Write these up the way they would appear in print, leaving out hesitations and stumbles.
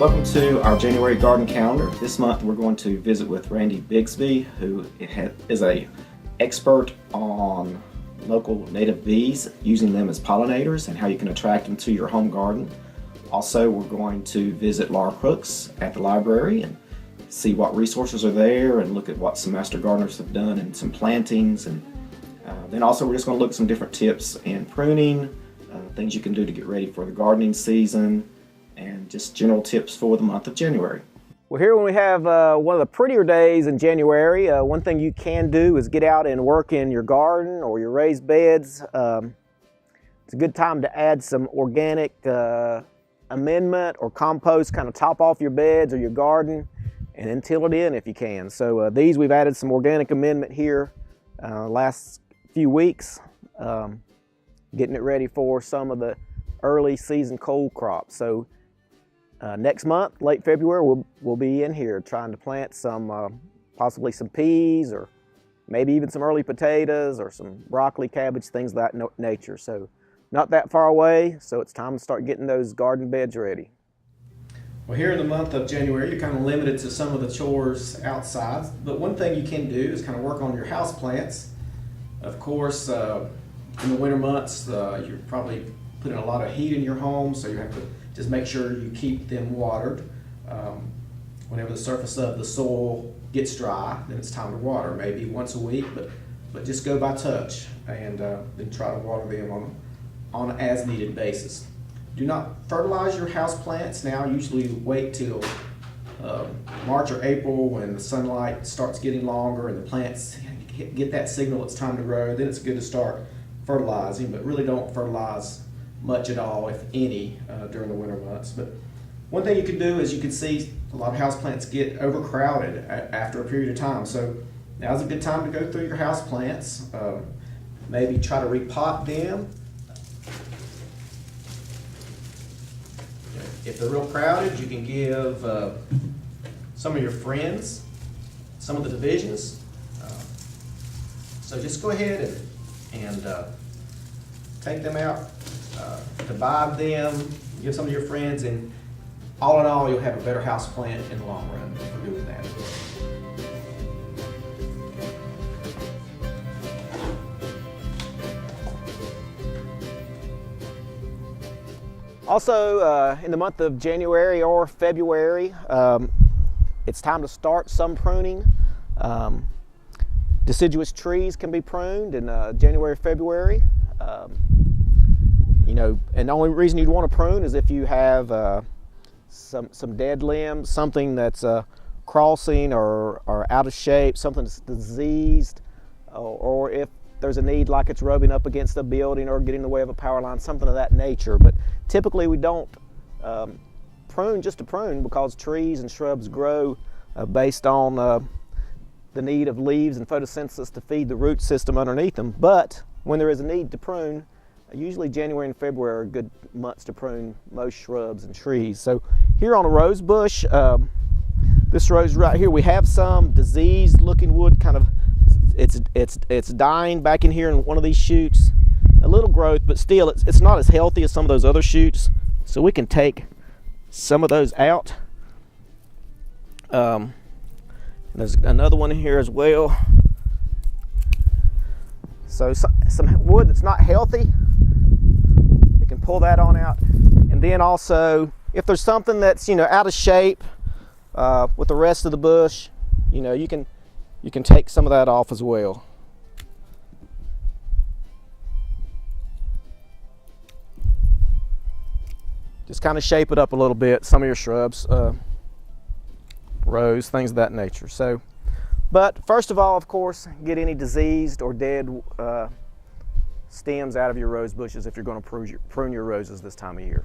Welcome to our January garden calendar. This month we're going to visit with Randy Bigsby, who is an expert on local native bees, using them as pollinators and how you can attract them to your home garden. Also, we're going to visit Laura Crooks at the library and see what resources are there and look at what some master gardeners have done and some plantings. And then also we're just going to look at some different tips in pruning, things you can do to get ready for the gardening season, and just general tips for the month of January. Well, here when we have one of the prettier days in January, one thing you can do is get out and work in your garden or your raised beds. It's a good time to add some organic amendment or compost, kind of top off your beds or your garden, and then till it in if you can. So we've added some organic amendment here last few weeks, getting it ready for some of the early season cold crops. So next month, late February, we'll be in here trying to plant some, possibly some peas, or maybe even some early potatoes or some broccoli, cabbage, things of that nature. So not that far away, so it's time to start getting those garden beds ready. Well, here in the month of January, you're kind of limited to some of the chores outside, but one thing you can do is kind of work on your house plants. Of course, in the winter months, you're probably putting a lot of heat in your home, so you have to just make sure you keep them watered. Whenever the surface of the soil gets dry, then it's time to water, maybe once a week, but just go by touch, and then try to water them on an as needed basis. Do not fertilize your house plants now. Usually wait till March or April when the sunlight starts getting longer and the plants get that signal it's time to grow. Then it's good to start fertilizing, but really don't fertilize much at all, if any, during the winter months. But one thing you can do is you can see a lot of houseplants get overcrowded after a period of time. So now's a good time to go through your houseplants. Maybe try to repot them. If they're real crowded, you can give some of your friends some of the divisions. So just go ahead and take them out, divide them, give some of your friends, and all in all, you'll have a better house plant in the long run for doing that. Also, in the month of January or February, it's time to start some pruning. Deciduous trees can be pruned in January, February. And the only reason you'd want to prune is if you have some dead limbs, something that's crossing or out of shape, something that's diseased, or if there's a need like it's rubbing up against a building or getting in the way of a power line, something of that nature. But typically we don't prune just to prune, because trees and shrubs grow based on the need of leaves and photosynthesis to feed the root system underneath them. But when there is a need to prune, usually January and February are good months to prune most shrubs and trees. So here on a rose bush, this rose right here, we have some diseased looking wood, kind of it's dying back in here in one of these shoots. A little growth, but still it's not as healthy as some of those other shoots. So we can take some of those out. There's another one here as well. So some wood that's not healthy, we can pull that on out. And then also, if there's something that's out of shape with the rest of the bush, you can take some of that off as well. Just kind of shape it up a little bit, some of your shrubs, rose, things of that nature. But first of all, of course, get any diseased or dead stems out of your rose bushes if you're going to prune your roses this time of year.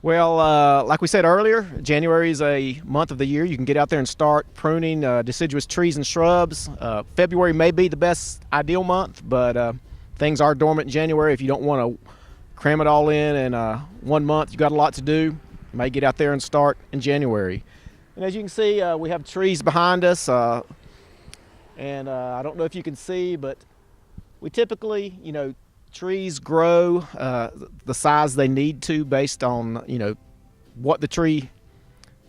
Well, like we said earlier, January is a month of the year you can get out there and start pruning deciduous trees and shrubs. February may be the best ideal month, but things are dormant in January. If you don't want to cram it all in 1 month, you got a lot to do, you may get out there and start in January. And as you can see, we have trees behind us, and I don't know if you can see, but we typically, trees grow the size they need to based on, what the tree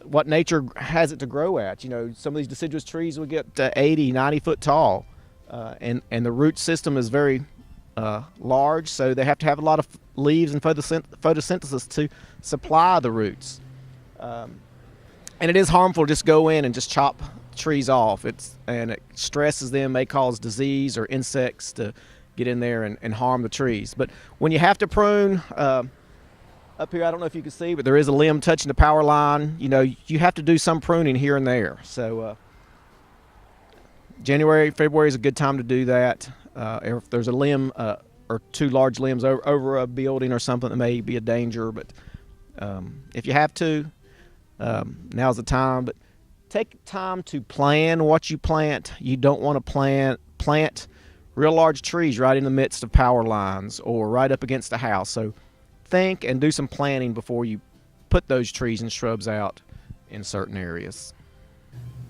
what nature has it to grow at. You know, some of these deciduous trees will get 80, 90 foot tall, and the root system is very large, so they have to have a lot of leaves and photosynthesis to supply the roots. And it is harmful to just go in and just chop trees off. It stresses them, may cause disease or insects to get in there and harm the trees. But when you have to prune, up here, I don't know if you can see, but there is a limb touching the power line. You know, you have to do some pruning here and there. So January, February is a good time to do that. If there's a limb or two large limbs over a building or something that may be a danger, but if you have to, now's the time. But take time to plan what you plant. You don't want to plant real large trees right in the midst of power lines or right up against a house. So think and do some planning before you put those trees and shrubs out in certain areas.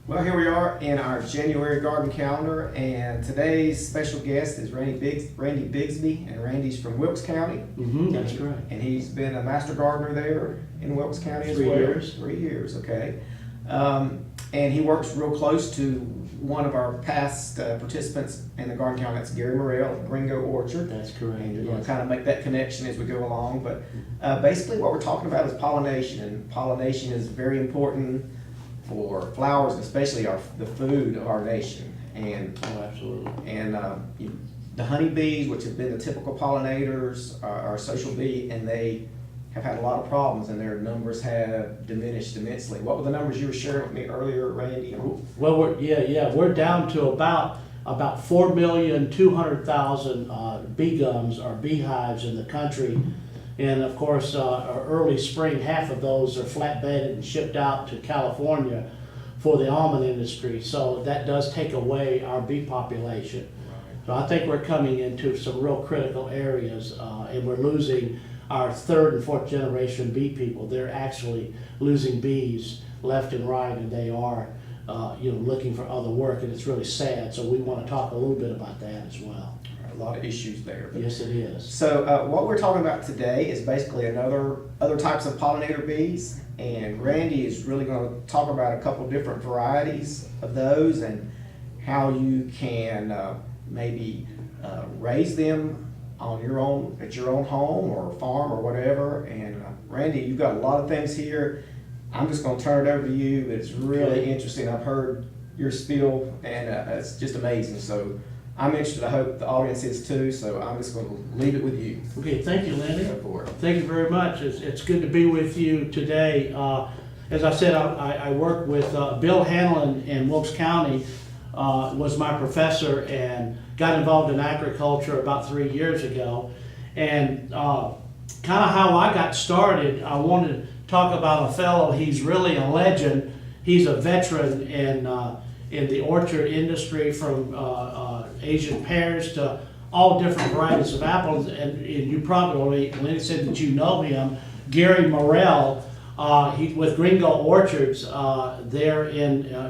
Well, here we are in our January garden calendar, and today's special guest is Randy Bigsby, and Randy's from Wilkes County. That's correct. And he's been a master gardener there in Wilkes County as well. 3 years. 3 years, okay. And he works real close to one of our past participants in the garden calendar. That's Gary Morrell at Gringo Orchard. That's correct. And you're going to kind of make that connection as we go along. But basically what we're talking about is pollination, and pollination is very important for flowers, and especially the food of our nation. And absolutely. And the honeybees, which have been the typical pollinators, are a social bee, and they have had a lot of problems, and their numbers have diminished immensely. What were the numbers you were sharing with me earlier, Randy? Well, we're down to about 4,200,000 bee gums or beehives in the country. And of course, early spring, half of those are flatbedded and shipped out to California for the almond industry. So that does take away our bee population. Right. So I think we're coming into some real critical areas, and we're losing our third and fourth generation bee people. They're actually losing bees left and right, and they are looking for other work, and it's really sad. So we want to talk a little bit about that as well. A lot of issues there. Yes, it is. So what we're talking about today is basically other types of pollinator bees, and Randy is really going to talk about a couple different varieties of those and how you can maybe raise them at your own home or farm or whatever. And Randy, you've got a lot of things here. I'm just going to turn it over to you. It's really interesting. I've heard your spiel, and it's just amazing. So I'm interested. I hope the audience is too. So I'm just going to leave it with you. Okay, thank you, Landy. Go for it. Thank you very much. It's good to be with you today. As I said, I work with Bill Hanlon in Wilkes County. Was my professor and got involved in agriculture about 3 years ago. And kind of how I got started, I wanted to talk about a fellow. He's really a legend. He's a veteran in the orchard industry, from Asian pears to all different varieties of apples. And you probably, Lenny said that you know him, Gary Morrell. He with Gringo Orchards there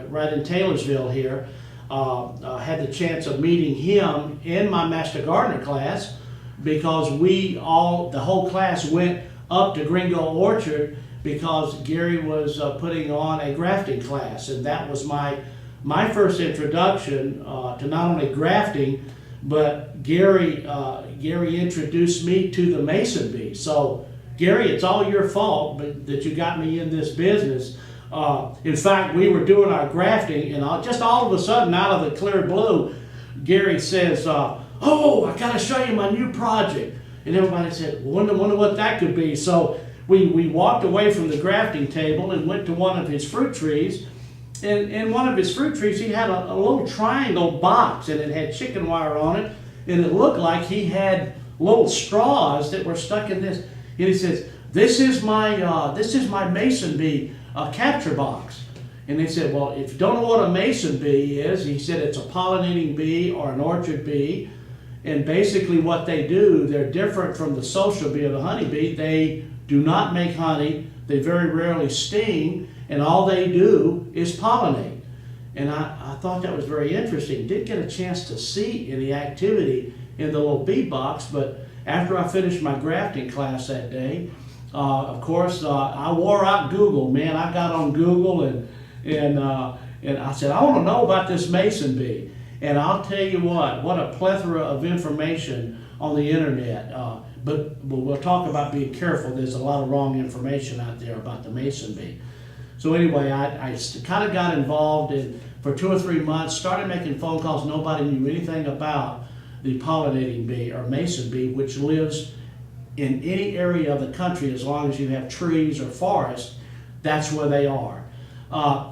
right in Taylorsville here. Had the chance of meeting him in my Master Gardener class, because the whole class went up to Gringo Orchard because Gary was putting on a grafting class, and that was my first introduction to not only grafting, but Gary introduced me to the mason bee. So Gary, it's all your fault that you got me in this business. In fact, we were doing our grafting, and just all of a sudden, out of the clear blue, Gary says, "Oh, I got to show you my new project." And everybody said, "Wonder what that could be." So we walked away from the grafting table and went to one of his fruit trees. And in one of his fruit trees, he had a little triangle box, and it had chicken wire on it, and it looked like he had little straws that were stuck in this. And he says, "This is my mason bee capture box." And they said, "Well, if you don't know what a mason bee is," he said, "it's a pollinating bee or an orchard bee. And basically what they do, they're different from the social bee or the honeybee. They do not make honey. They very rarely sting. And all they do is pollinate." And I thought that was very interesting. Didn't get a chance to see any activity in the little bee box, but after I finished my grafting class that day, Of course, I wore out Google, man. I got on Google and I said, I want to know about this mason bee. And I'll tell you what a plethora of information on the internet. But we'll talk about being careful. There's a lot of wrong information out there about the mason bee. So anyway, I kind of got involved for 2 or 3 months, started making phone calls. Nobody knew anything about the pollinating bee or mason bee, which lives in any area of the country as long as you have trees or forest. That's where they are.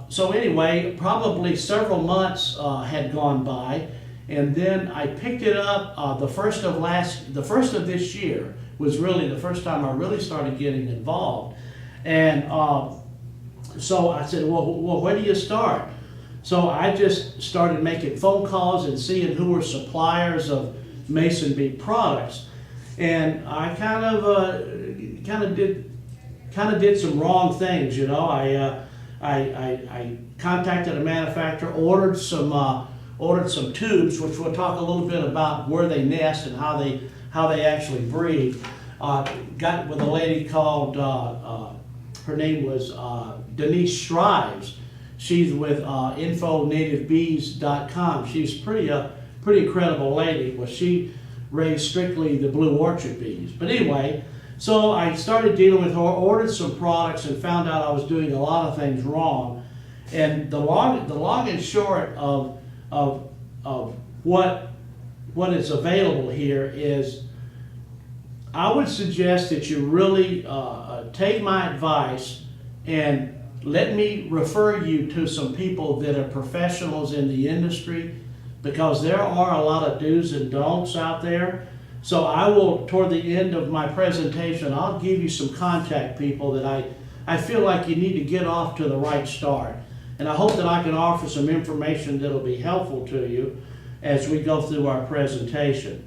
So anyway, probably several months had gone by, and then I picked it up. The first of this year was really the first time I really started getting involved, and so I said, well, where do you start? So I just started making phone calls and seeing who were suppliers of mason bee products, and I kind of did some wrong things, you know. I contacted a manufacturer, ordered some tubes, which we'll talk a little bit about where they nest and how they actually breed. Got with a lady called her name was Denise Shrives. She's with InfoNativeBees.com. She's pretty incredible lady. Well, she raised strictly the blue orchid bees. But anyway, so I started dealing with her, ordered some products, and found out I was doing a lot of things wrong. And the long and short of what is available here is, I would suggest that you really take my advice and let me refer you to some people that are professionals in the industry, because there are a lot of do's and don'ts out there. So I will, toward the end of my presentation, I'll give you some contact people that I feel like you need to get off to the right start. And I hope that I can offer some information that will be helpful to you as we go through our presentation.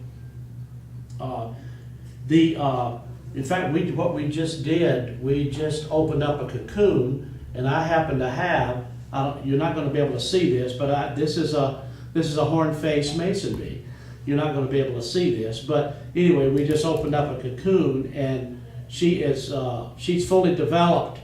In fact, what we just did, we just opened up a cocoon, and I happen to have, you're not going to be able to see this, but this is a horn-faced mason bee. You're not going to be able to see this, but anyway, we just opened up a cocoon, and she's fully developed.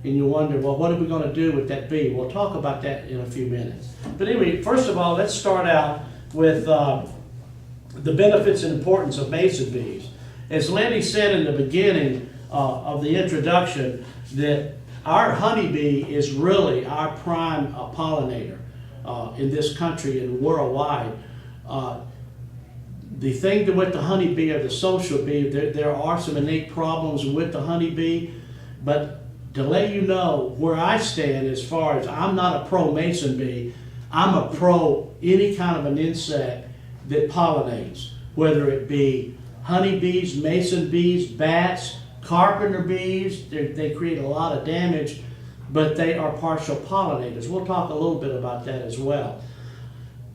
And you wonder, well, what are we going to do with that bee? We'll talk about that in a few minutes. But anyway, first of all, let's start out with the benefits and importance of mason bees. As Lenny said in the beginning of the introduction, that our honeybee is really our prime pollinator in this country and worldwide. The thing with the honeybee or the social bee, there are some innate problems with the honeybee, but to let you know where I stand as far as, I'm not a pro mason bee, I'm a pro any kind of an insect that pollinates, whether it be honeybees, mason bees, bats, carpenter bees. They create a lot of damage, but they are partial pollinators. We'll talk a little bit about that as well.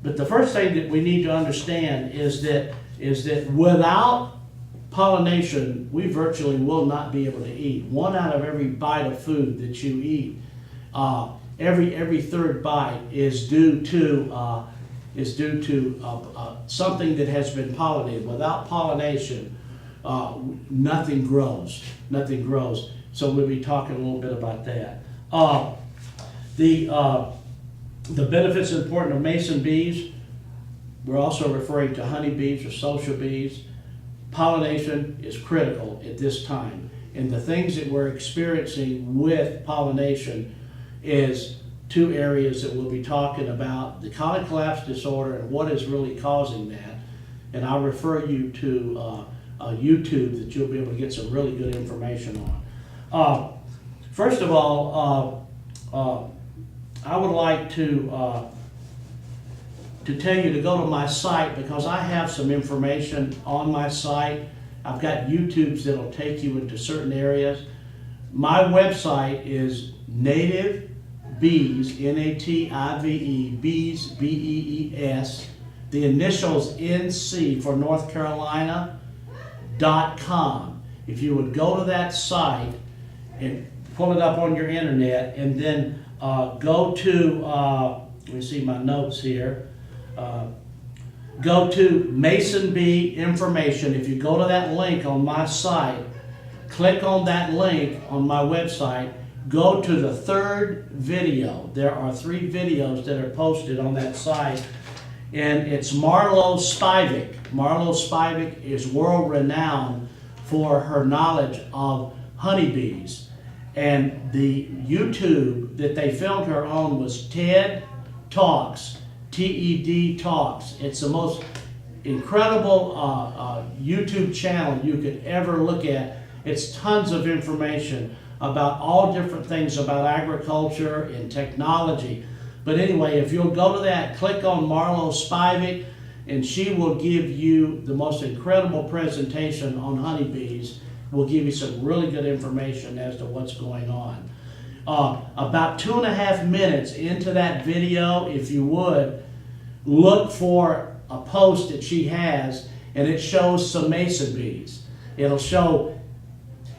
But the first thing that we need to understand is that without pollination, we virtually will not be able to eat. 1 out of every bite of food that you eat, every third bite is due to something that has been pollinated. Without pollination, nothing grows. Nothing grows. So we'll be talking a little bit about that. The benefits and importance of mason bees. We're also referring to honeybees or social bees. Pollination is critical at this time. And the things that we're experiencing with pollination is 2 areas that we'll be talking about: the colony collapse disorder and what is really causing that. And I'll refer you to YouTube that you'll be able to get some really good information on. First of all, I would like to tell you to go to my site, because I have some information on my site. I've got YouTubes that'll take you into certain areas. My website is Native Bees, N-A-T-I-V-E, Bees, B-E-E-S, the initials NC for North Carolina.com. If you would go to that site and pull it up on your internet, and then go to, let me see my notes here, go to Mason Bee information. If you go to that link on my site, click on that link on my website, go to the third video. There are 3 videos that are posted on that site, and it's Marlo Spivak. Marlo Spivak is world renowned for her knowledge of honeybees. And the YouTube that they filmed her on was TED Talks, TED Talks. It's the most incredible YouTube channel you could ever look at. It's tons of information about all different things about agriculture and technology. But anyway, if you'll go to that, click on Marlo Spivak, and she will give you the most incredible presentation on honeybees. Will give you some really good information as to what's going on. About 2.5 minutes into that video, if you would, look for a post that she has, and it shows some mason bees. It'll show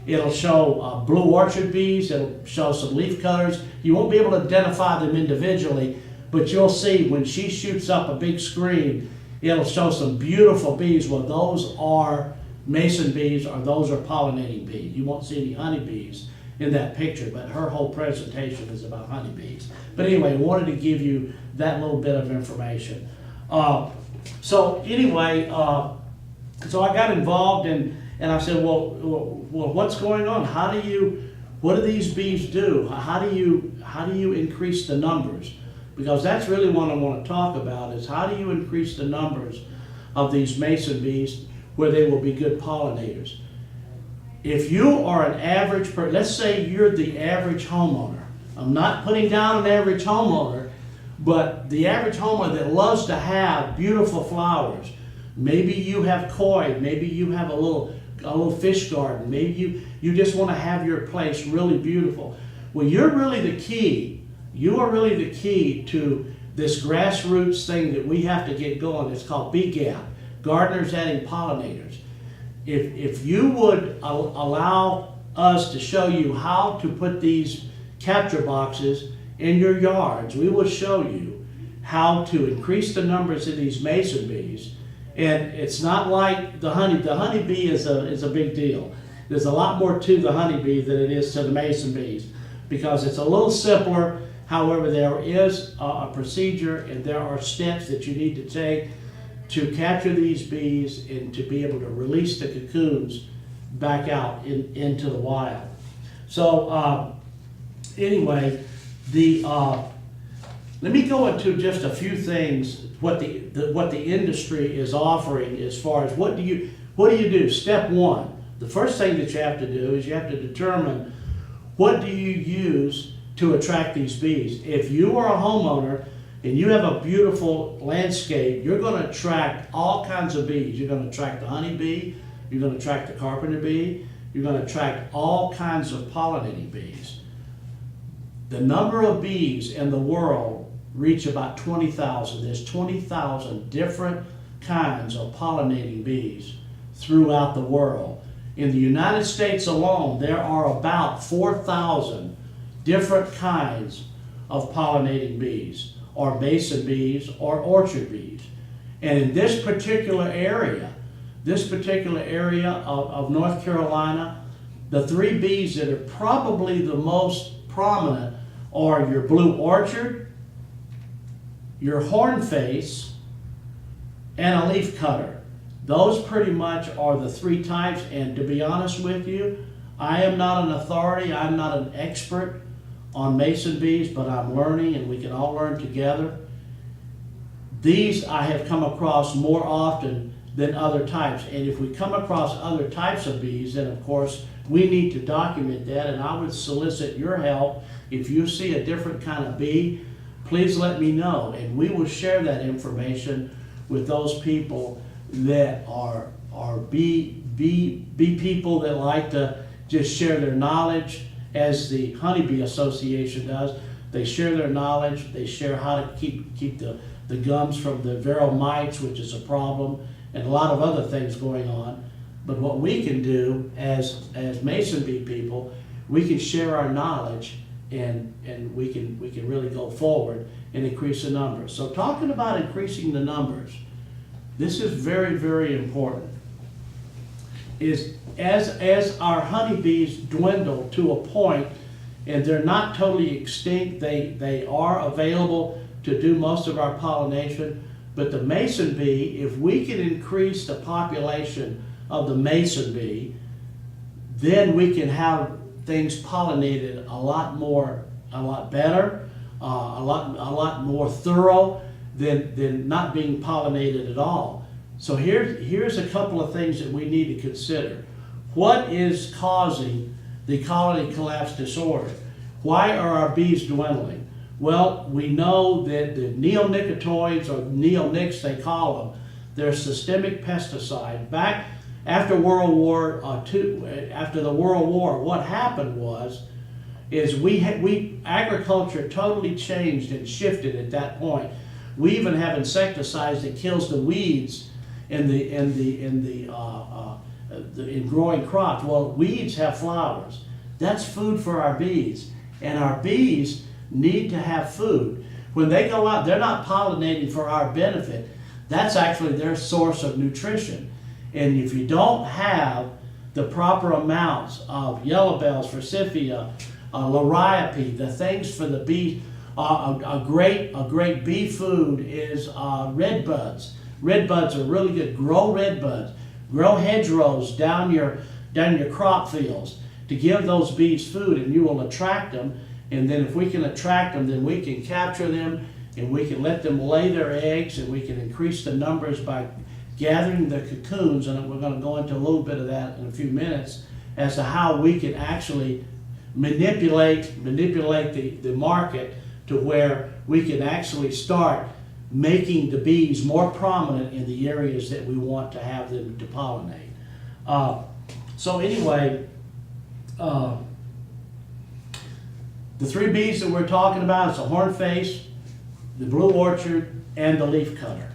blue orchard bees, it'll show some leaf cutters. You won't be able to identify them individually, but you'll see when she shoots up a big screen, it'll show some beautiful bees. Well, those are mason bees, or those are pollinating bees. You won't see any honeybees in that picture, but her whole presentation is about honeybees. But anyway, I wanted to give you that little bit of information. So anyway, so I got involved and I said, well, what's going on? What do these bees do? How do you increase the numbers? Because that's really what I want to talk about, is how do you increase the numbers of these mason bees where they will be good pollinators? If you are an average person, let's say you're the average homeowner. I'm not putting down an average homeowner, but the average homeowner that loves to have beautiful flowers. Maybe you have koi, maybe you have a little fish garden, maybe you just want to have your place really beautiful. Well, you're really the key. You are really the key to this grassroots thing that we have to get going. It's called Bee Gap, Gardeners Adding Pollinators. If you would allow us to show you how to put these capture boxes in your yards, we will show you how to increase the numbers of these mason bees. And it's not like the honey. The honeybee is a big deal. There's a lot more to the honeybee than it is to the mason bees, because it's a little simpler. However, there is a procedure and there are steps that you need to take to capture these bees and to be able to release the cocoons back out into the wild. So anyway, let me go into just a few things what the industry is offering as far as what do you do. Step one, the first thing that you have to do is you have to determine what do you use to attract these bees. If you are a homeowner and you have a beautiful landscape, you're going to attract all kinds of bees. You're going to attract the honeybee, you're going to attract the carpenter bee, you're going to attract all kinds of pollinating bees. The number of bees in the world reach about 20,000. There's 20,000 different kinds of pollinating bees throughout the world. In the United States alone, there are about 4,000 different kinds of pollinating bees, or mason bees, or orchard bees. And in this particular area of North Carolina, the 3 bees that are probably the most prominent are your blue orchard, your hornface, and a leaf cutter. Those pretty much are the 3 types, and to be honest with you, I am not an authority, I'm not an expert on mason bees, but I'm learning and we can all learn together. These I have come across more often than other types, and if we come across other types of bees, then of course we need to document that, and I would solicit your help. If you see a different kind of bee, please let me know, and we will share that information with those people that are bee people that like to just share their knowledge, as the Honeybee Association does. They share their knowledge, they share how to keep the gums from the viral mites, which is a problem, and a lot of other things going on. But what we can do as mason bee people, we can share our knowledge, and we can really go forward and increase the numbers. So talking about increasing the numbers, this is very, very important. is as our honeybees dwindle to a point, and they're not totally extinct, they are available to do most of our pollination, but the mason bee, if we can increase the population of the mason bee, then we can have things pollinated a lot better, a lot more thorough than not being pollinated at all. So here's a couple of things that we need to consider. What is causing the colony collapse disorder? Why are our bees dwindling? Well, we know that the neonicotinoids, or neonics they call them, they're systemic pesticide. Back after World War II, after the World War, what happened is agriculture totally changed and shifted at that point. We even have insecticides that kills the weeds in growing crops. Well, weeds have flowers. That's food for our bees, and our bees need to have food. When they go out, they're not pollinating for our benefit. That's actually their source of nutrition. And if you don't have the proper amounts of yellow bells, forsythia, liriope, the things for the bee, a great bee food is red buds. Red buds are really good. Grow red buds. Grow hedgerows down your crop fields to give those bees food, and you will attract them. And then if we can attract them, then we can capture them, and we can let them lay their eggs, and we can increase the numbers by gathering the cocoons. And we're going to go into a little bit of that in a few minutes as to how we can actually manipulate the market to where we can actually start making the bees more prominent in the areas that we want to have them to pollinate. So anyway, the three bees that we're talking about is the hornface, the blue orchard, and the leaf cutter.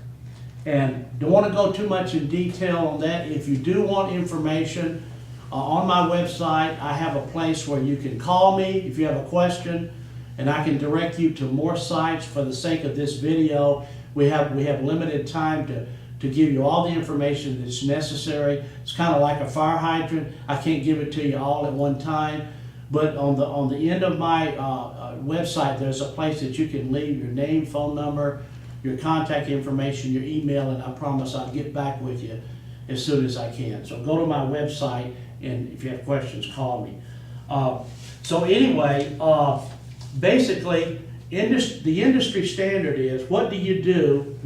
And don't want to go too much in detail on that. If you do want information, on my website, I have a place where you can call me if you have a question, and I can direct you to more sites. For the sake of this video, we have limited time to give you all the information that's necessary. It's kind of like a fire hydrant. I can't give it to you all at one time, but on the end of my website, there's a place that you can leave your name, phone number, your contact information, your email, and I promise I'll get back with you as soon as I can. So go to my website, and if you have questions, call me. So anyway, basically, the industry standard is, what do you do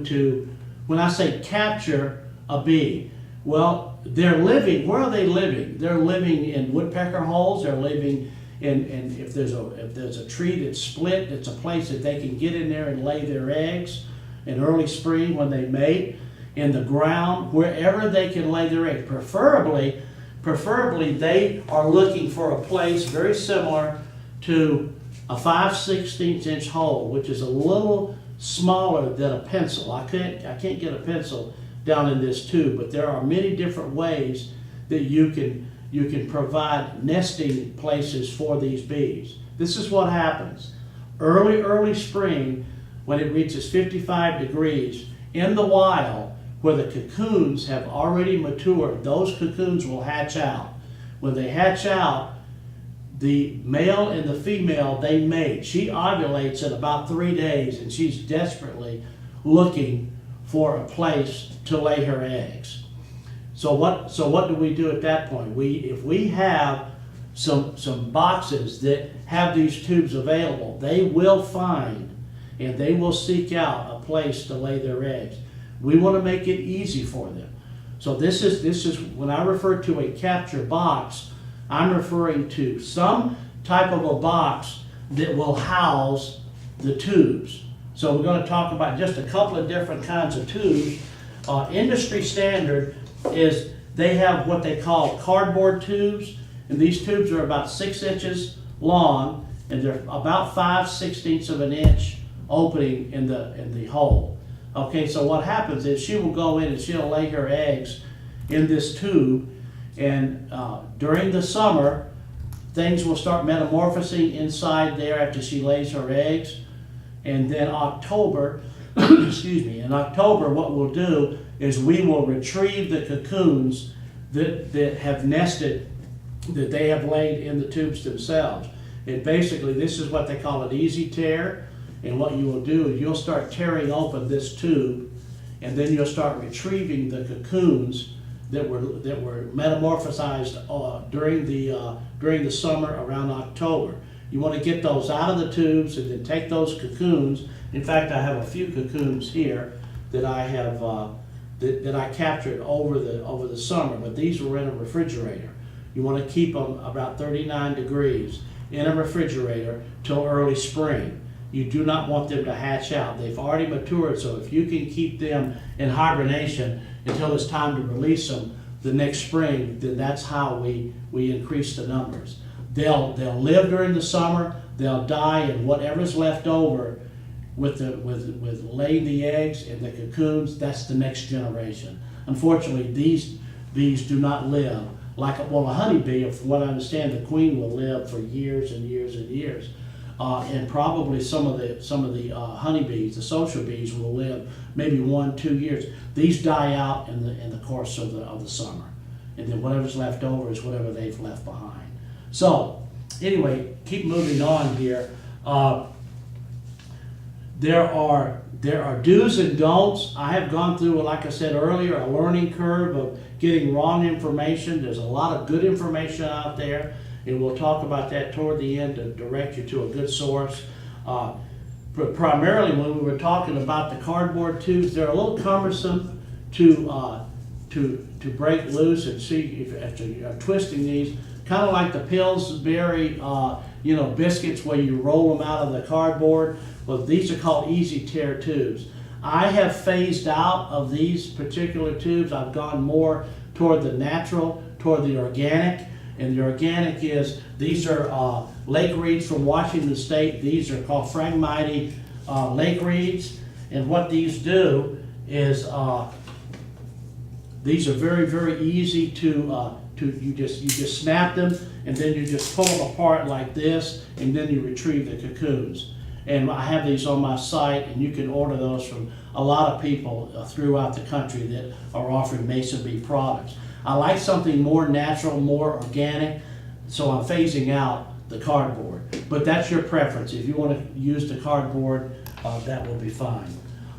to, when I say capture a bee? Well, they're living, where are they living? They're living in woodpecker holes. They're living in if there's a tree that's split, it's a place that they can get in there and lay their eggs in early spring when they mate, in the ground, wherever they can lay their eggs. Preferably they are looking for a place very similar to a 5/16 inch hole, which is a little smaller than a pencil. I can't get a pencil down in this tube, but there are many different ways that you can provide nesting places for these bees. This is what happens. Early spring, when it reaches 55 degrees, in the wild, where the cocoons have already matured, those cocoons will hatch out. When they hatch out, the male and the female, they mate. She ovulates in about 3 days, and she's desperately looking for a place to lay her eggs. So what do we do at that point? If we have some boxes that have these tubes available, they will find and they will seek out a place to lay their eggs. We want to make it easy for them. So this is when I refer to a capture box, I'm referring to some type of a box that will house the tubes. So we're going to talk about just a couple of different kinds of tubes. Industry standard is they have what they call cardboard tubes, and these tubes are about 6 inches long, and they're about 5/16 of an inch opening in the hole. Okay, so what happens is she will go in and she'll lay her eggs in this tube, and during the summer, things will start metamorphosing inside there after she lays her eggs. And then October, excuse me, in October what we'll do is we will retrieve the cocoons that have nested, that they have laid in the tubes themselves. And basically, this is what they call an easy tear. And what you will do is you'll start tearing open this tube, and then you'll start retrieving the cocoons that were metamorphosized during the summer around October. You want to get those out of the tubes and then take those cocoons. In fact, I have a few cocoons here that I have that I captured over the summer, but these were in a refrigerator. You want to keep them about 39 degrees in a refrigerator till early spring. You do not want them to hatch out. They've already matured, so if you can keep them in hibernation until it's time to release them the next spring, then that's how we increase the numbers. They'll live during the summer, they'll die, and whatever's left over with laying the eggs and the cocoons, that's the next generation. Unfortunately, these do not live like a honeybee. From what I understand, the queen will live for years and years and years. And probably some of the honeybees, the social bees, will live maybe 1-2 years. These die out in the course of the summer, and then whatever's left over is whatever they've left behind. So anyway, keep moving on here. There are do's and don'ts. I have gone through, like I said earlier, a learning curve of getting wrong information. There's a lot of good information out there, and we'll talk about that toward the end to direct you to a good source. But primarily, when we were talking about the cardboard tubes, they're a little cumbersome to break loose and see if after you're twisting these, kind of like the Pillsbury biscuits where you roll them out of the cardboard. Well, these are called easy tear tubes. I have phased out of these particular tubes. I've gone more toward the natural, toward the organic. And the organic is, these are lake reeds from Washington State. These are called Phragmite lake reeds. And what these do is, these are very, very easy you just snap them, and then you just pull them apart like this, and then you retrieve the cocoons. And I have these on my site, and you can order those from a lot of people throughout the country that are offering Mason Bee products. I like something more natural, more organic, so I'm phasing out the cardboard. But that's your preference. If you want to use the cardboard, that will be fine.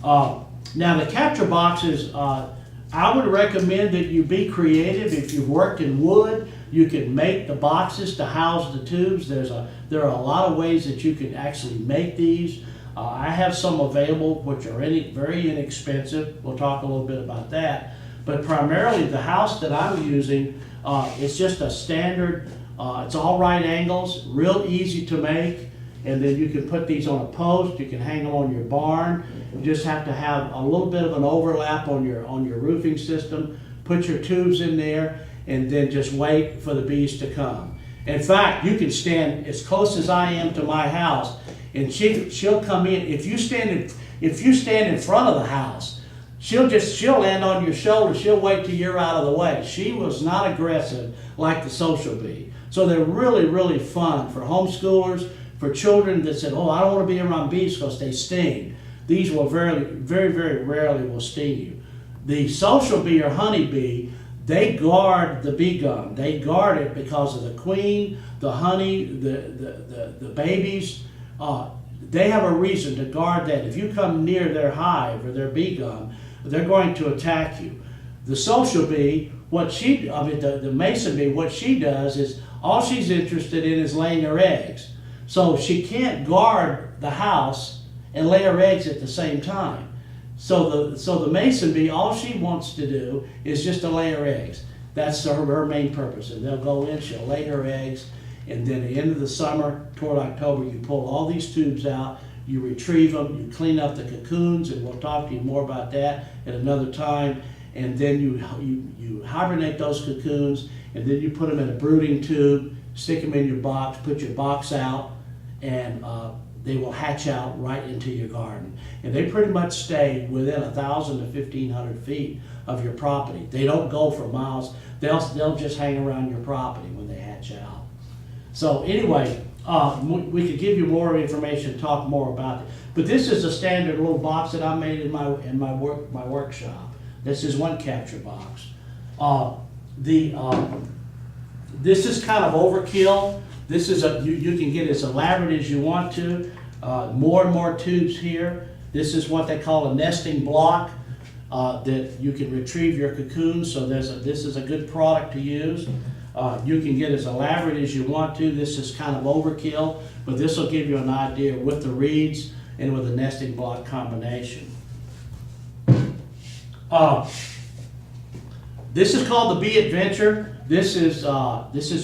Now the capture boxes, I would recommend that you be creative. If you've worked in wood, you can make the boxes to house the tubes. There are a lot of ways that you can actually make these. I have some available which are very inexpensive. We'll talk a little bit about that. But primarily the house that I'm using, it's just a standard, it's all right angles, real easy to make. And then you can put these on a post, you can hang them on your barn. You just have to have a little bit of an overlap on your roofing system. Put your tubes in there, and then just wait for the bees to come. In fact, you can stand as close as I am to my house, and she'll come in. If you stand in front of the house, she'll land on your shoulder. She'll wait till you're out of the way. She was not aggressive like the social bee. So they're really, really fun for homeschoolers, for children that said, "Oh, I don't want to be around bees because they sting." These will very, very, very rarely will sting you. The social bee or honey bee, they guard the bee gum. They guard it because of the queen, the honey, the babies. They have a reason to guard that. If you come near their hive or their bee gum, they're going to attack you. The social bee, the mason bee, what she does is all she's interested in is laying her eggs. So she can't guard the house and lay her eggs at the same time. So the mason bee, all she wants to do is just to lay her eggs. That's her main purpose. And they'll go in, she'll lay her eggs, and then at the end of the summer, toward October, you pull all these tubes out, you retrieve them, you clean up the cocoons, and we'll talk to you more about that at another time. And then you hibernate those cocoons, and then you put them in a brooding tube, stick them in your box, put your box out, and they will hatch out right into your garden. And they pretty much stay within 1,000 to 1,500 feet of your property. They don't go for miles. They'll just hang around your property when they hatch out. So anyway, we could give you more information, talk more about it. But this is a standard little box that I made in my workshop. This is one capture box. The this is kind of overkill. This is you can get as elaborate as you want to. More and more tubes here. This is what they call a nesting block that you can retrieve your cocoons. So this is a good product to use. You can get as elaborate as you want to. This is kind of overkill, but this will give you an idea with the reeds and with the nesting block combination. This is called the Bee Adventure. This is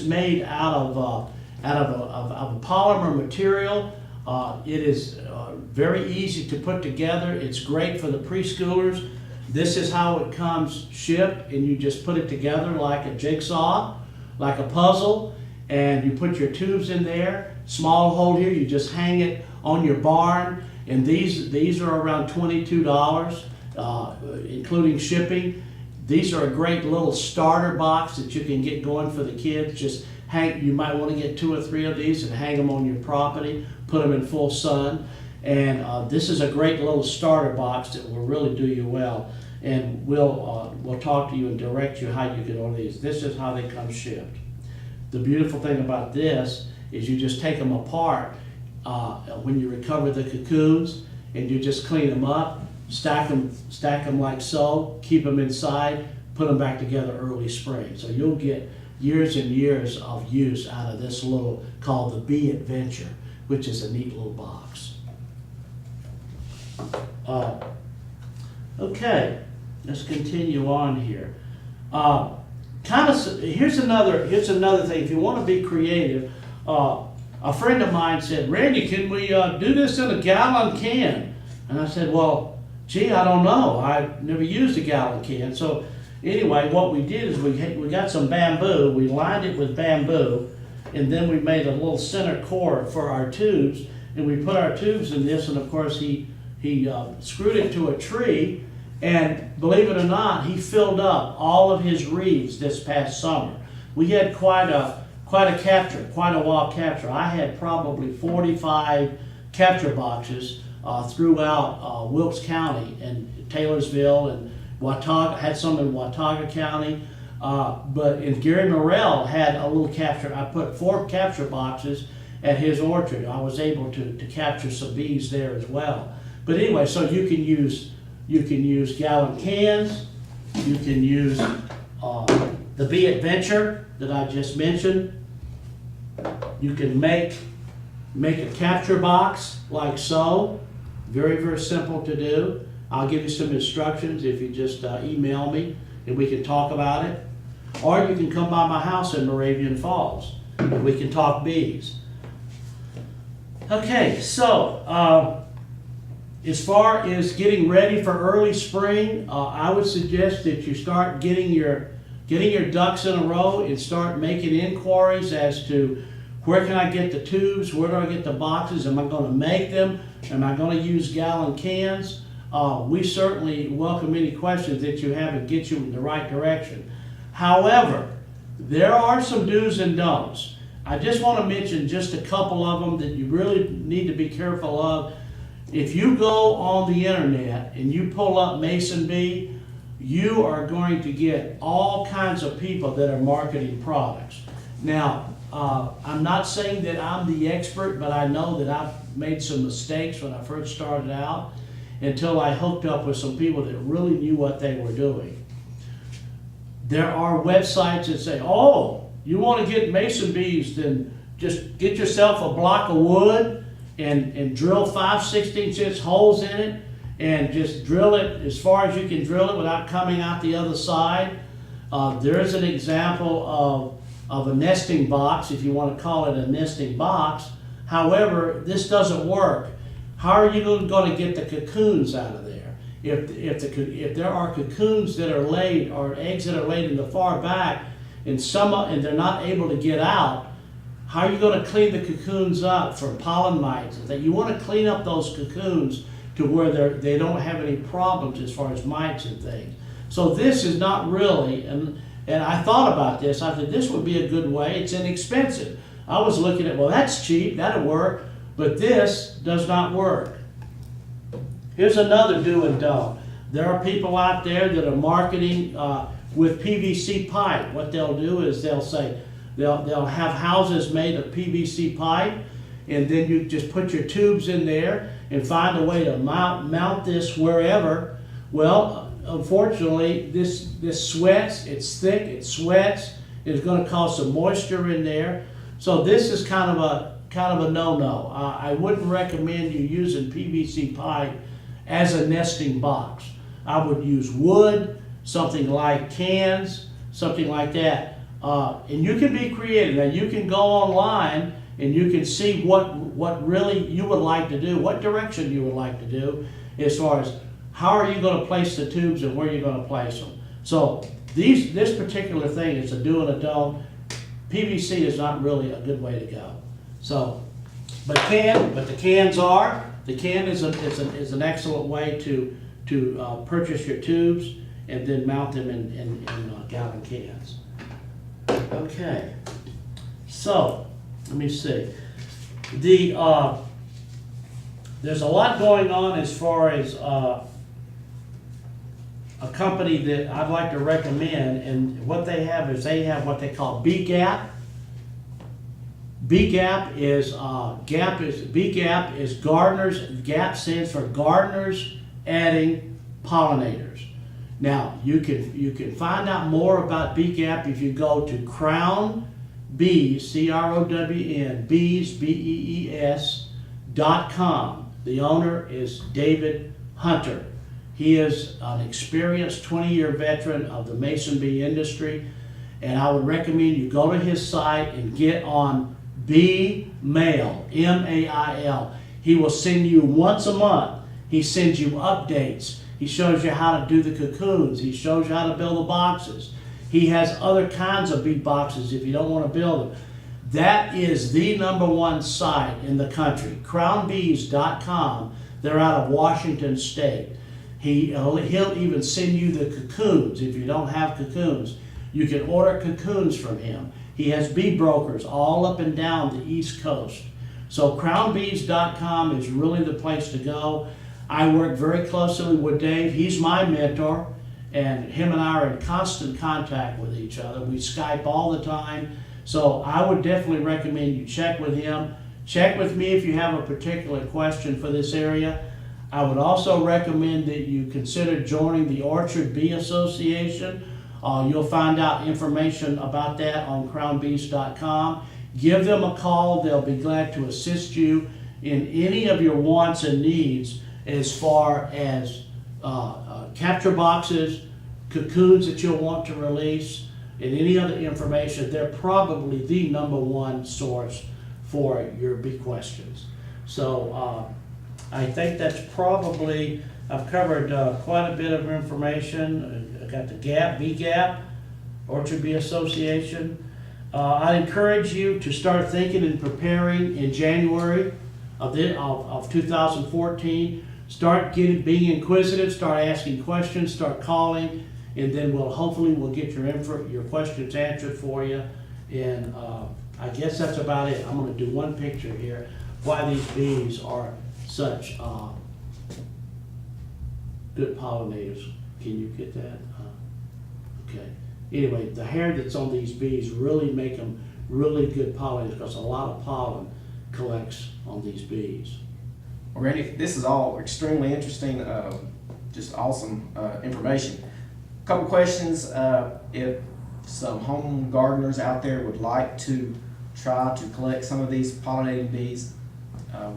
made out of a polymer material. It is very easy to put together. It's great for the preschoolers. This is how it comes shipped, and you just put it together like a jigsaw, like a puzzle, and you put your tubes in there. Small hole here, you just hang it on your barn, and these are around $22, including shipping. These are a great little starter box that you can get going for the kids. Just hang. You might want to get 2 or 3 of these and hang them on your property. Put them in full sun, and this is a great little starter box that will really do you well. And we'll talk to you and direct you how you can order these. This is how they come shipped. The beautiful thing about this is you just take them apart when you recover the cocoons, and you just clean them up, stack them like so, keep them inside, put them back together early spring. So you'll get years and years of use out of this little, called the Bee Adventure, which is a neat little box. Okay, let's continue on here. Here's another thing. If you want to be creative, a friend of mine said, "Randy, can we do this in a gallon can?" And I said, "Well, gee, I don't know. I've never used a gallon can." So anyway, what we did is we got some bamboo. We lined it with bamboo, and then we made a little center core for our tubes, and we put our tubes in this. And of course, he screwed it to a tree. And believe it or not, he filled up all of his reeds this past summer. We had quite a capture, quite a wild capture. I had probably 45 capture boxes throughout Wilkes County and Taylorsville and Watauga. Had some in Watauga County, and Gary Morrell had a little capture. I put 4 capture boxes at his orchard. I was able to capture some bees there as well. But anyway, so you can use gallon cans. You can use the Bee Adventure that I just mentioned. You can make a capture box like so. Very, very simple to do. I'll give you some instructions if you just email me and we can talk about it. Or you can come by my house in Moravian Falls and we can talk bees. Okay, so as far as getting ready for early spring, I would suggest that you start getting your ducks in a row and start making inquiries as to where can I get the tubes, where do I get the boxes, am I going to make them, am I going to use gallon cans? We certainly welcome any questions that you have and get you in the right direction. However, there are some do's and don'ts. I just want to mention just a couple of them that you really need to be careful of. If you go on the internet and you pull up Mason Bee, you are going to get all kinds of people that are marketing products. Now, I'm not saying that I'm the expert, but I know that I've made some mistakes when I first started out until I hooked up with some people that really knew what they were doing. There are websites that say, "Oh, you want to get Mason bees, then just get yourself a block of wood and drill 5/16" holes in it and just drill it as far as you can drill it without coming out the other side." There is an example of a nesting box, if you want to call it a nesting box. However, this doesn't work. How are you going to get the cocoons out of there? If there are cocoons that are laid or eggs that are laid in the far back and they're not able to get out, how are you going to clean the cocoons up from pollen mites? That you want to clean up those cocoons to where they don't have any problems as far as mites and things. So this is not really, and I thought about this. I said this would be a good way. It's inexpensive. I was looking at, well, that's cheap, that'll work, but this does not work. Here's another do and don't. There are people out there that are marketing with PVC pipe. What they'll do is they'll have houses made of PVC pipe, and then you just put your tubes in there and find a way to mount this wherever. Well, unfortunately, this sweats, it's thick, it sweats, it's gonna cause some moisture in there. So this is kind of a no-no. I wouldn't recommend you using PVC pipe as a nesting box. I would use wood, something like cans, something like that. And you can be creative. Now you can go online and you can see what really you would like to do, what direction you would like to do, as far as how are you going to place the tubes and where you're going to place them. So this particular thing is a do and a don't. PVC is not really a good way to go. So, but the can is an excellent way to purchase your tubes and then mount them in gallon cans. Okay, so let me see. There's a lot going on as far as a company that I'd like to recommend, and what they have is they have what they call B-Gap. B-Gap is gardeners. GAP stands for gardeners adding pollinators. Now you can find out more about B-Gap if you go to Crown Bees, CROWN Bees BEES.com. The owner is David Hunter. He is an experienced 20-year veteran of the mason bee industry, and I would recommend you go to his site and get on Bee Mail, M-A-I-L. He will send you once a month. He sends you updates. He shows you how to do the cocoons. He shows you how to build the boxes. He has other kinds of bee boxes if you don't want to build them. That is the #1 site in the country, crownbees.com. They're out of Washington State. He'll even send you the cocoons if you don't have cocoons. You can order cocoons from him. He has bee brokers all up and down the East Coast. So crownbees.com is really the place to go. I work very closely with Dave. He's my mentor, and him and I are in constant contact with each other. We Skype all the time. So I would definitely recommend you check with him. Check with me if you have a particular question for this area. I would also recommend that you consider joining the Orchard Bee Association. You'll find out information about that on crownbees.com. Give them a call. They'll be glad to assist you in any of your wants and needs as far as capture boxes, cocoons that you'll want to release, and any other information. They're probably the #1 source for your bee questions. So I think that's probably, I've covered quite a bit of information. I got the GAP, B-Gap, Orchard Bee Association. I encourage you to start thinking and preparing in January of 2014. Start being inquisitive, start asking questions, start calling, and then hopefully we'll get your questions answered for you. And I guess that's about it. I'm going to do one picture here, why these bees are such good pollinators. Can you get that? Okay. Anyway, the hair that's on these bees really make them really good pollinators, because a lot of pollen collects on these bees. Well, Randy, this is all extremely interesting, just awesome information. A couple questions. If some home gardeners out there would like to try to collect some of these pollinating bees,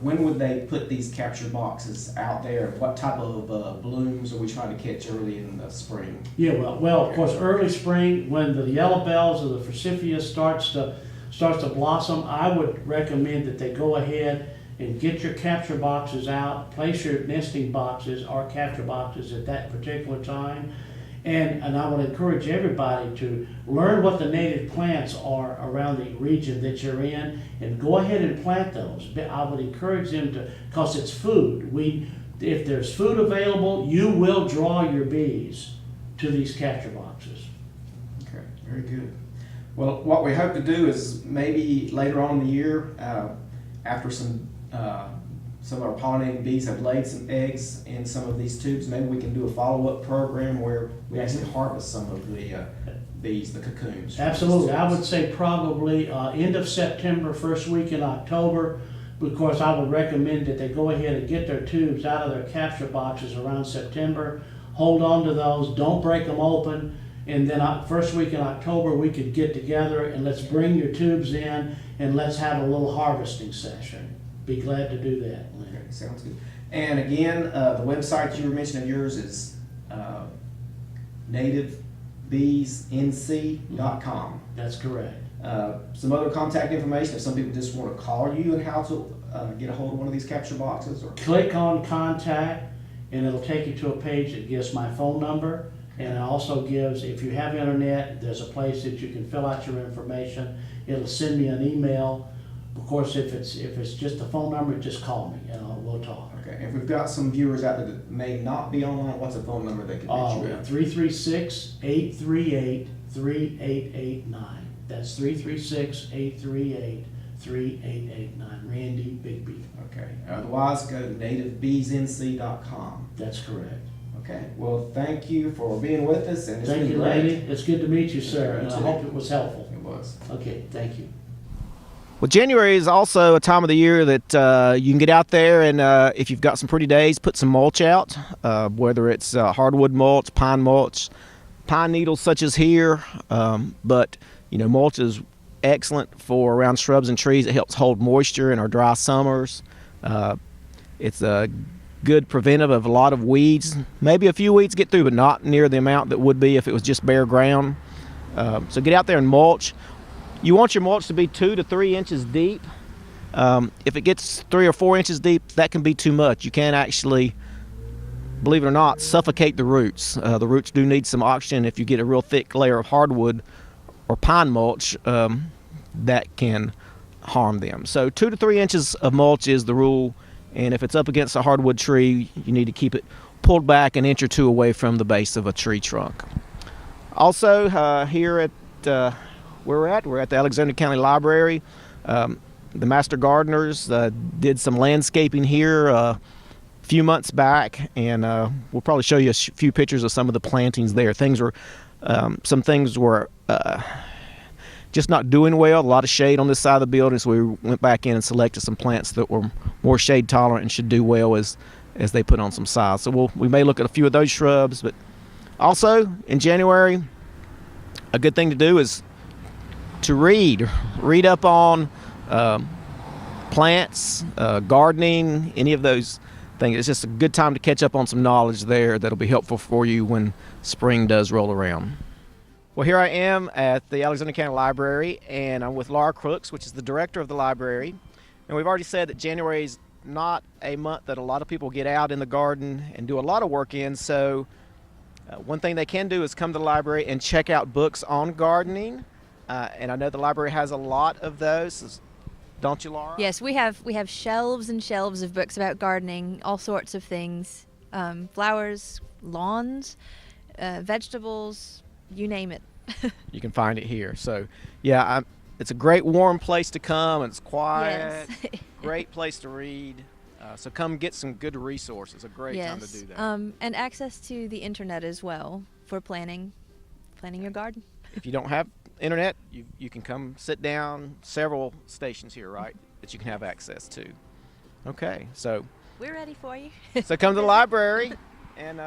when would they put these capture boxes out there? What type of blooms are we trying to catch early in the spring? Yeah, well, of course, early spring, when the yellow bells or the forsythia starts to blossom, I would recommend that they go ahead and get your capture boxes out, place your nesting boxes or capture boxes at that particular time. And I would encourage everybody to learn what the native plants are around the region that you're in, and go ahead and plant those. I would encourage them to, because it's food. If there's food available, you will draw your bees to these capture boxes. Okay, very good. Well, what we hope to do is maybe later on in the year, after some some of our pollinating bees have laid some eggs in some of these tubes. Maybe we can do a follow-up program where we actually harvest some of the bees, the cocoons. from these Absolutely. I would tubes. say probably end of September, first week in October. Of course, I would recommend that they go ahead and get their tubes out of their capture boxes around September. Hold on to those, don't break them open. And then first week in October, we could get together and let's bring your tubes in and let's have a little harvesting session. Be glad to do that, Lynn. Okay, sounds good. And again, the website you were mentioning of yours is nativebeesnc.com. That's correct. Some other contact information if some people just want to call you and how to get a hold of one of these capture boxes, or Click on contact and it'll take you to a page that gives my phone number, and it also gives, if you have internet, there's a place that you can fill out your information. It'll send me an email. Of course, if it's just a phone number, just call me and we'll talk. okay. If we've got some viewers out there that may not be online, what's a phone number they can reach you at? 336-838-3889. That's 336-838-3889. Randy Bigby. Okay. Otherwise, go to nativebeesnc.com. That's correct. Okay. Well, thank you for being with us, and it's Thank been you, great. lady. It's good to meet you, sir, You and I too. hope it was helpful. It was. Okay, thank you. Well, January is also a time of the year that you can get out there and if you've got some pretty days, put some mulch out, whether it's hardwood mulch, pine needles such as here. But, mulch is excellent for around shrubs and trees. It helps hold moisture in our dry summers. It's a good preventive of a lot of weeds. Maybe a few weeds get through, but not near the amount that would be if it was just bare ground. So get out there and mulch. You want your mulch to be 2 to 3 inches deep. If it gets 3 or 4 inches deep, that can be too much. You can actually, believe it or not, suffocate the roots. The roots do need some oxygen. If you get a real thick layer of hardwood or pine mulch, that can harm them. So 2 to 3 inches of mulch is the rule. And if it's up against a hardwood tree, you need to keep it pulled back an inch or two away from the base of a tree trunk. Also, here at we're at the Alexander County Library. The Master Gardeners did some landscaping here a few months back, and we'll probably show you a few pictures of some of the plantings there. Some things were just not doing well. A lot of shade on this side of the building, so we went back in and selected some plants that were more shade tolerant and should do well as they put on some size. So we may look at a few of those shrubs, but also in January, a good thing to do is to read up on plants, gardening, any of those things. It's just a good time to catch up on some knowledge there that'll be helpful for you when spring does roll around. Well, here I am at the Alexander County Library, and I'm with Laura Crooks, which is the director of the library. And we've already said that January is not a month that a lot of people get out in the garden and do a lot of work in, so one thing they can do is come to the library and check out books on gardening. And I know the library has a lot of those, don't you, Laura? Yes, we have shelves and shelves of books about gardening, all sorts of things, flowers, lawns, vegetables, you name it. You can find it here. So, yeah, it's a great warm place to come. It's quiet, Yes. great place to read. So come get some good resources. A great time to do that. And access to the internet as well for planning your garden. If you don't have internet, you can come sit down. Several stations here, right, that you can have access to. Okay, so We're ready for you. so come to the library and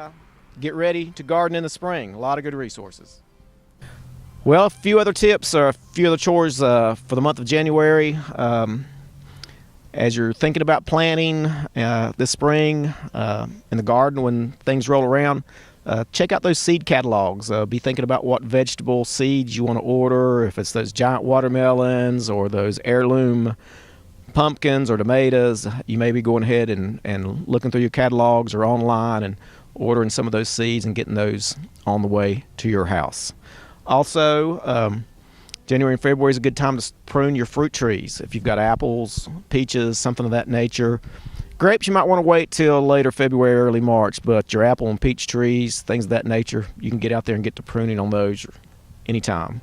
get ready to garden in the spring. A lot of good resources. Well, a few other tips or a few other chores for the month of January. As you're thinking about planting this spring in the garden when things roll around, check out those seed catalogs. Be thinking about what vegetable seeds you want to order, if it's those giant watermelons or those heirloom pumpkins or tomatoes. You may be going ahead and looking through your catalogs or online and ordering some of those seeds and getting those on the way to your house. Also, January and February is a good time to prune your fruit trees. If you've got apples, peaches, something of that nature. Grapes, you might want to wait till later February, early March, but your apple and peach trees, things of that nature, you can get out there and get to pruning on those anytime.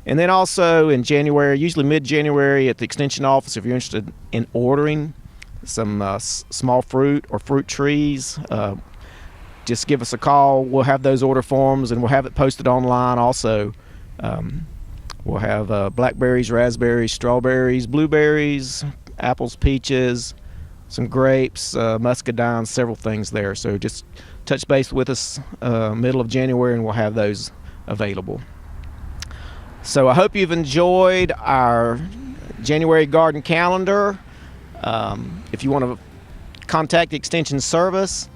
And then also in January, usually mid-January at the Extension office, if you're interested in ordering some small fruit or fruit trees, just give us a call. We'll have those order forms, and we'll have it posted online also. We'll have blackberries, raspberries, strawberries, blueberries, apples, peaches, some grapes, muscadine, several things there. So just touch base with us middle of January, and we'll have those available. So I hope you've enjoyed our January garden calendar. If you want to contact the Extension Service,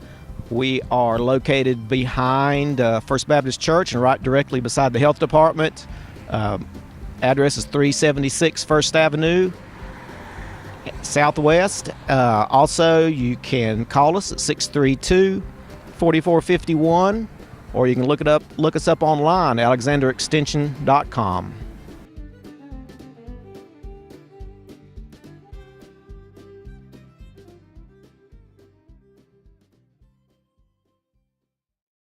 we are located behind First Baptist Church and right directly beside the Health Department. Address is 376 First Avenue Southwest. Also, you can call us at 632-4451, or you can look us up online, alexanderextension.com.